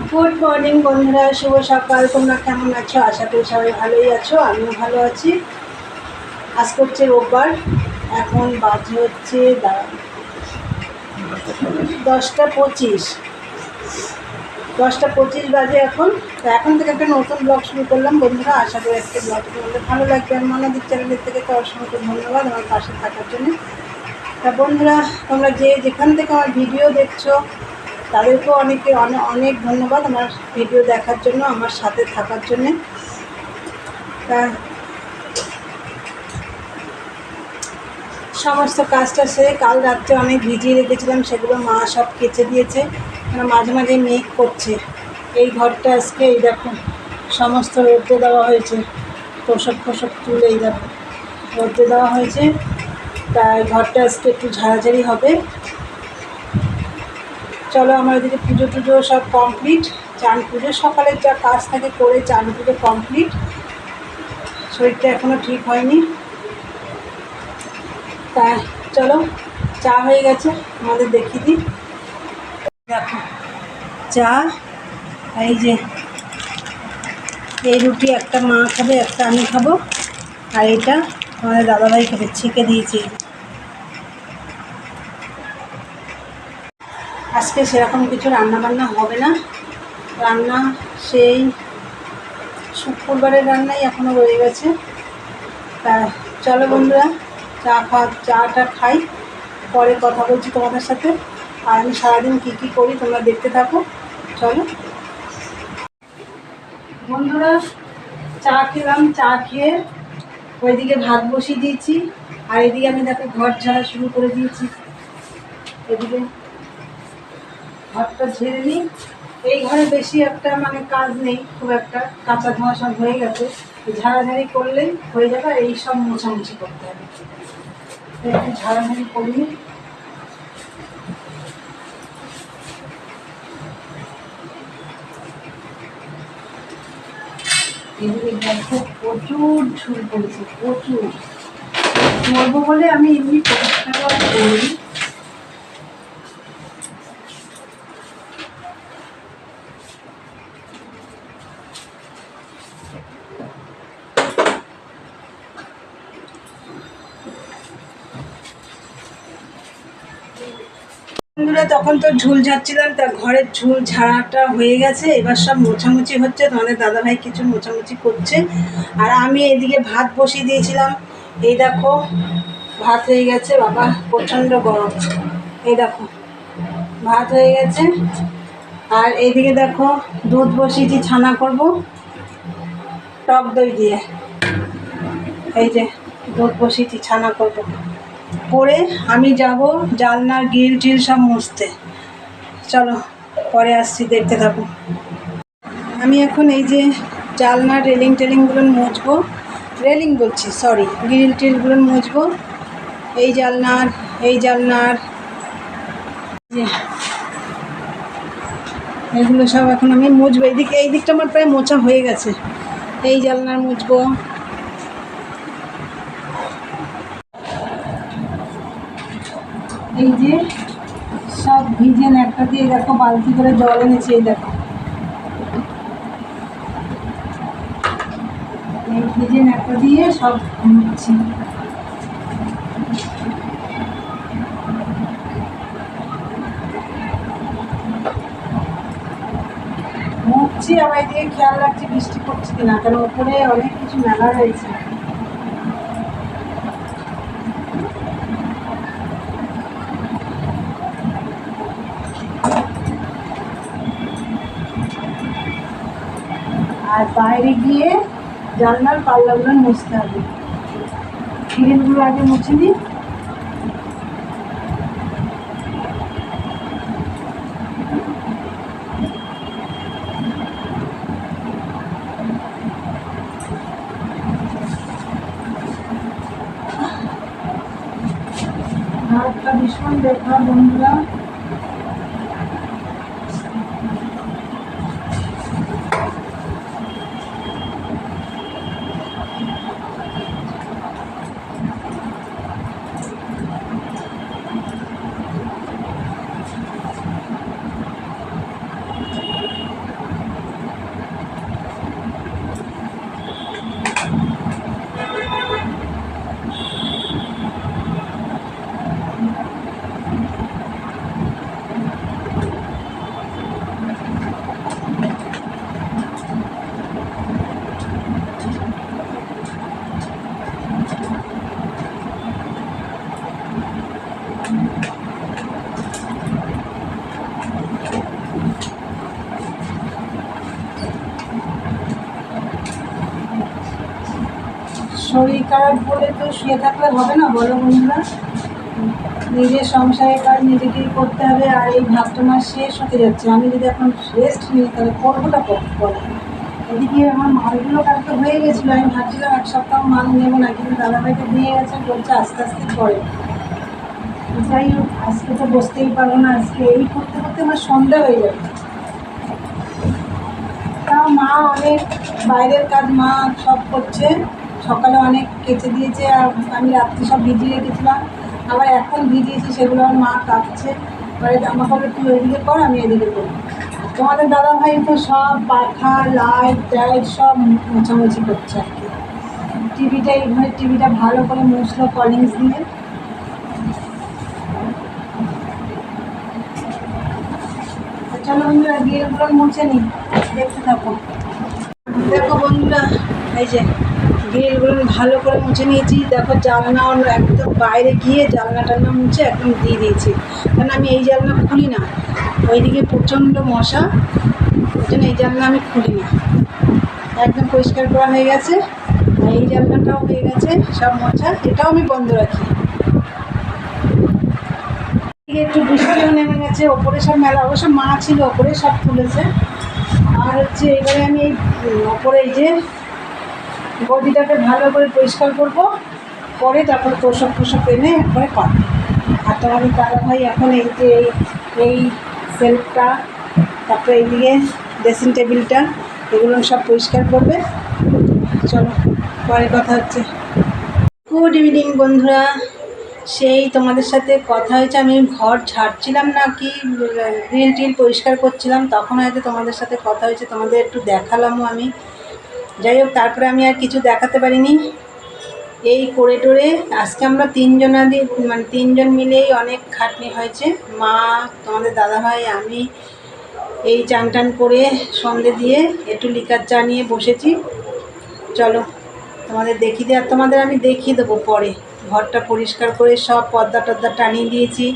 Good morning বন্ধুরা, শুভ সকাল। তোমরা কেমন আছো? আশা করি সবাই ভালোই আছো, আমিও ভালো আছি। আজকে হচ্ছে রোববার, এখন বাজে হচ্ছে 10:25। 10:25 বাজে এখন। তো এখন থেকে একটা নতুন ব্লগ শুরু করলাম বন্ধুরা। আশা করি আজকে ব্লগটা তোমাদের ভালো লাগবে। আর মনাদিক চ্যানেলের থেকে তো অসংখ্য ধন্যবাদ আমার পাশে থাকার জন্য। তা বন্ধুরা, তোমরা যেখান থেকে আমার ভিডিও দেখছো তাদেরকেও অনেক অনেক ধন্যবাদ আমার ভিডিও দেখার জন্য, আমার সাথে থাকার জন্যে। তা সমস্ত কাজটা সেরে কাল রাত্রে অনেক ভিজিয়ে রেখেছিলাম, সেগুলো মা সব কেচে দিয়েছে। মাঝে মাঝে মেঘ করছে। এই ঘরটা আজকে এই দেখো সমস্ত রোদ্রে দেওয়া হয়েছে, তোষক ফোষক তুলে এই দেখো রোদ্রে দেওয়া হয়েছে। তাই ঘরটা আজকে একটু ঝাড়াঝাড়ি হবে। চলো, আমার এদিকে পুজো টুজো সব কমপ্লিট। চান পুজো সকালের যা কাজ থাকে করে চান পুজো কমপ্লিট। শরীরটা এখনও ঠিক হয়নি। তা চলো, চা হয়ে গেছে, আমাদের দেখিয়ে দিই। দেখো চা, এই যে এই রুটি একটা মা খাবে, একটা আমি খাবো, আর এটা আমাদের দাদাভাই খাবে, ছেঁকে দিয়েছি। আজকে সেরকম কিছু রান্নাবান্না হবে না, রান্না সেই শুক্রবারের রান্নাই এখনও রয়ে গেছে। তা চলো বন্ধুরা, চাটা খাই, পরে কথা বলছি তোমাদের সাথে। আর আমি সারাদিন কী কী করি তোমরা দেখতে থাকো। চলো বন্ধুরা, চা খেলাম, চা খেয়ে ওইদিকে ভাত বসিয়ে দিয়েছি। আর এদিকে আমি দেখো ঘর ঝাড়া শুরু করে দিয়েছি। এদিকে ঘরটা ঝেড়ে নিই। এই ঘরে বেশি একটা কাজ নেই খুব একটা, কাঁচা ধোয়া সব হয়ে গেছে। ঝাড়াঝাড়ি করলেই হয়ে যাবে, আর এই সব মোছামুছি করতে হবে। একটু ঝাড়াঝাড়ি করি। এদিকে দেখো প্রচুর ঝুল পড়েছে, প্রচুর। করবো বলে আমি এমনি পরিষ্কার করি। বন্ধুরা, তখন তো ঝুল ঝাড়ছিলাম, তা ঘরের ঝুল ঝাড়াটা হয়ে গেছে। এবার সব মোছামুছি হচ্ছে, তোমাদের দাদাভাই কিছু মোছামুছি করছে। আর আমি এদিকে ভাত বসিয়ে দিয়েছিলাম। এই দেখো ভাত হয়ে গেছে, বাবা প্রচণ্ড গরম। এই দেখো ভাত হয়ে গেছে। আর এইদিকে দেখো দুধ বসিয়েছি, ছানা করব টক দই দিয়ে। এই যে দুধ বসিয়েছি, ছানা করব। করে আমি যাব জানলার গ্রিল টিল সব মুছতে। চলো পরে আসছি, দেখতে থাকো। আমি এখন এই যে জানলার রেলিংগুলো মুছবো, রেলিং বলছি সরি, গ্রিল টিলগুলো মুছবো। এই জানলার যে এগুলো সব এখন আমি মুছবো। এই দিকটা আমার প্রায় মোছা হয়ে গেছে। এই জানলার মুছবো। এই যে সব ভিজে ন্যাকটা দিয়ে দেখো বালতি করে জল এনেছি। এই দেখো এই ভিজে ন্যাকটা দিয়ে সব মুছছি। আবার এদিকে খেয়াল রাখছি বৃষ্টি পড়ছে কিনা, কারণ ওপরে অনেক কিছু মেলা রয়েছে। আর বাইরে গিয়ে জানলার পাল্লাগুলো মুছতে হবে। গ্রিলগুলো আগে মুছে নিই। ভাতটা ভীষণ দেখা বন্ধুরা। শরীর খারাপ বলে তো শুয়ে থাকলে হবে না, বলো বন্ধুরা। নিজের সংসারের কাজ নিজেকেই করতে হবে। আর এই ভাতটা মাস শেষ হতে যাচ্ছে, আমি যদি এখন রেস্ট নিই তাহলে করবোটা বলো। এদিকে আমার মালগুলো কালকে হয়ে গেছিলো, আমি ভাবছিলাম এক সপ্তাহ মাল নেবো না, কিন্তু দাদাভাইকে দিয়ে গেছে, বলছে আস্তে আস্তে করে। যাই হোক, আজকে তো বসতেই পারবো না, আজকে এই করতে করতে আমার সন্ধ্যা হয়ে যাবে। তাও মা অনেক বাইরের কাজ মা সব করছে, সকালে অনেক কেচে দিয়েছে, আর আমি রাত্রি সব ভিজিয়ে রেখেছিলাম, আবার এখন ভিজিয়েছি সেগুলো আমার মা কাটছে। এবারে জামা কাপড় তুই ওইদিকে কর, আমি এদিকে করি। তোমাদের দাদাভাই তো সব পাখা লাইট টাইট সব মোছামুছি করছে আর কি। টিভিটা এই ঘরে টিভিটা ভালো করে মুছলো কলিংস দিয়ে। চলো বন্ধুরা গ্রিলগুলো মুছে নিই, দেখতে থাকো। দেখো বন্ধুরা, এই যে গ্রিলগুলো ভালো করে মুছে নিয়েছি। দেখো জানলা একদম বাইরে গিয়ে জানলা টালনা মুছে একদম দিয়ে দিয়েছি, কারণ আমি এই জানলা খুলি না, ওইদিকে প্রচণ্ড মশা, ওই জন্য এই জানলা আমি খুলি না। একদম পরিষ্কার করা হয়ে গেছে, আর এই জানলাটাও হয়ে গেছে সব মোছা, এটাও আমি বন্ধ রাখি। একটু বৃষ্টিও নেমে গেছে, ওপরে সব মেলা, অবশ্য মা ছিল ওপরে সব তুলেছে। আর হচ্ছে এবারে আমি এই ওপরে এই যে গদিটাকে ভালো করে পরিষ্কার করবো, করে তারপর তোষক ফোষক এনে একবারে পাবো। আর তোমাদের দাদাভাই এখন এই যে এই সেলফটা, তারপরে এইদিকে ড্রেসিং টেবিলটা, এগুলো সব পরিষ্কার করবে। চলো পরে কথা হচ্ছে। গুড ইভিনিং বন্ধুরা, সেই তোমাদের সাথে কথা হয়েছে, আমি ঘর ঝাড়ছিলাম না কি গ্রিল টিল পরিষ্কার করছিলাম, তখন হয়তো তোমাদের সাথে কথা হয়েছে, তোমাদের একটু দেখালামও আমি। যাই হোক, তারপরে আমি আর কিছু দেখাতে পারিনি। এই করে টোরে আজকে আমরা তিনজন মিলেই অনেক খাটনি হয়েছে। মা, তোমাদের দাদাভাই, আমি এই চান টান করে সন্ধে দিয়ে একটু লিকার চা নিয়ে বসেছি। চলো তোমাদের দেখিয়ে দিই, আর তোমাদের আমি দেখিয়ে দেবো পরে। ঘরটা পরিষ্কার করে সব পর্দা টর্দা টানিয়ে দিয়েছি,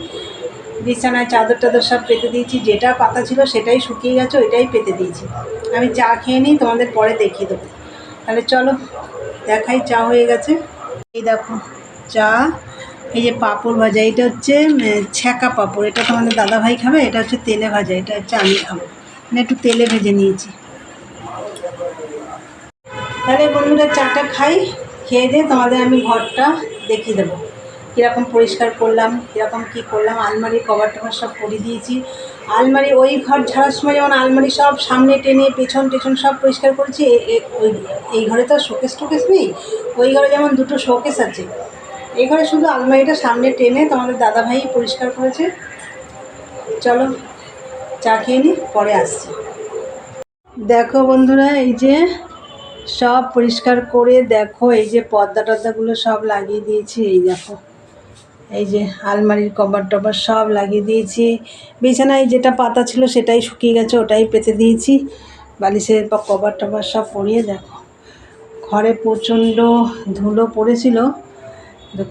বিছানায় চাদর টাদর সব পেতে দিয়েছি, যেটা পাতা ছিল সেটাই শুকিয়ে গেছে, ওইটাই পেতে দিয়েছি। আমি চা খেয়ে নিই, তোমাদের পরে দেখিয়ে দেবো। তাহলে চলো দেখাই। চা হয়ে গেছে, এই দেখো চা। এই যে পাঁপড় ভাজা, এটা হচ্ছে ছ্যাঁকা পাঁপড়, এটা তোমাদের দাদাভাই খাবে, এটা হচ্ছে তেলে ভাজা, এটা হচ্ছে আমি খাবো, মানে একটু তেলে ভেজে নিয়েছি। তাহলে বন্ধুরা চাটা খাই, খেয়ে দিয়ে তোমাদের আমি ঘরটা দেখিয়ে দেবো কীরকম পরিষ্কার করলাম, কীরকম কী করলাম। আলমারি কভার টভার সব করে দিয়েছি। আলমারি ওই ঘর ঝাড়ার সময় যেমন আলমারি সব সামনে টেনে পেছন টেছন সব পরিষ্কার করেছি, এই ঘরে তো শোকেস টোকেস নেই, ওই ঘরে যেমন দুটো শোকেস আছে, এই ঘরে শুধু আলমারিটা সামনে টেনে তোমাদের দাদাভাই পরিষ্কার করেছে। চলো চা খেয়ে নিই, পরে আসছি। দেখো বন্ধুরা, এই যে সব পরিষ্কার করে দেখো, এই যে পর্দা টর্দাগুলো সব লাগিয়ে দিয়েছি। এই দেখো, এই যে আলমারির কভার টভার সব লাগিয়ে দিয়েছি। বিছানায় যেটা পাতা ছিল সেটাই শুকিয়ে গেছে, ওটাই পেতে দিয়েছি। বালিশের কভার টভার সব পরিয়ে দেখো, ঘরে প্রচণ্ড ধুলো পড়েছিল,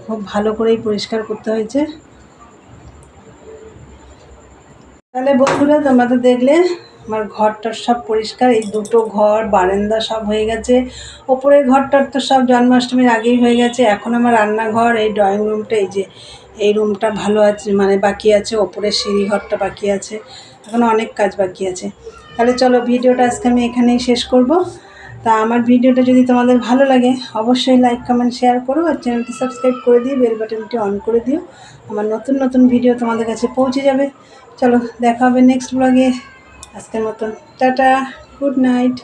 খুব ভালো করেই পরিষ্কার করতে হয়েছে। তাহলে বন্ধুরা তোমরা তো দেখলে আমার ঘরটার সব পরিষ্কার, এই দুটো ঘর বারান্দা সব হয়ে গেছে। ওপরের ঘরটার তো সব জন্মাষ্টমীর আগেই হয়ে গেছে। এখন আমার রান্নাঘর, এই ড্রয়িং রুমটা, এই যে এই রুমটা ভালো আছে, মানে বাকি আছে। ওপরের সিঁড়ি ঘরটা বাকি আছে, এখনও অনেক কাজ বাকি আছে। তাহলে চলো ভিডিওটা আজকে আমি এখানেই শেষ করব। তা আমার ভিডিওটা যদি তোমাদের ভালো লাগে অবশ্যই লাইক কমেন্ট শেয়ার করো, আর চ্যানেলটি সাবস্ক্রাইব করে দিয়ে বেল বাটনটি অন করে দিও, আমার নতুন নতুন ভিডিও তোমাদের কাছে পৌঁছে যাবে। চলো দেখা হবে নেক্সট ব্লগে। আজকের মতন টাটা, গুড নাইট।